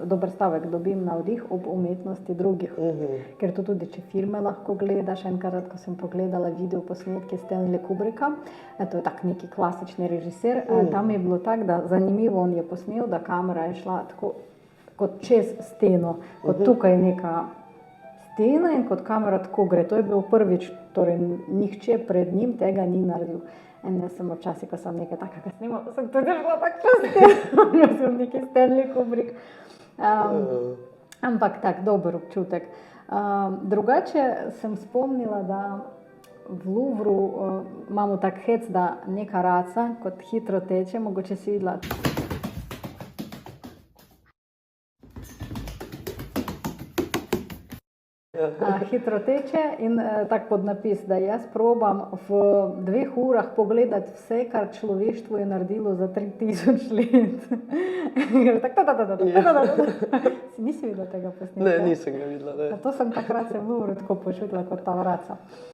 dober stavek, dobim navdih ob umetnosti drugih. Ker to tudi, če filme lahko gledaš, enkrat, ko sem pogledala video posnetke Stanley Kubricka, to je tak neki klasični režiser, tam je bilo tako, da zanimivo on je posnel, da kamera je šla tako kot čez steno, kot tukaj neka stena in kot kamera tako gre. To je bil prvič, torej nihče pred njim tega ni naredil. In jaz sem včasih, ko sem nekaj takega snimal, sem tudi šla tako čez steno, jaz sem neki Stanley Kubrick. Ampak tak, dober občutek. Drugače sem spomnila, da v Louvru imamo tak hec, da neka raca kot hitro teče, mogoče si videla. Hitro teče in tak podnapis, da jaz probam v 2 urah pogledati vse, kar človeštvo je naredilo za 3000 let. Nisi videla tega posnetka? Ne, nisem ga videla, ne. To sem takrat se v Louvru tako počutila kot ta vraca.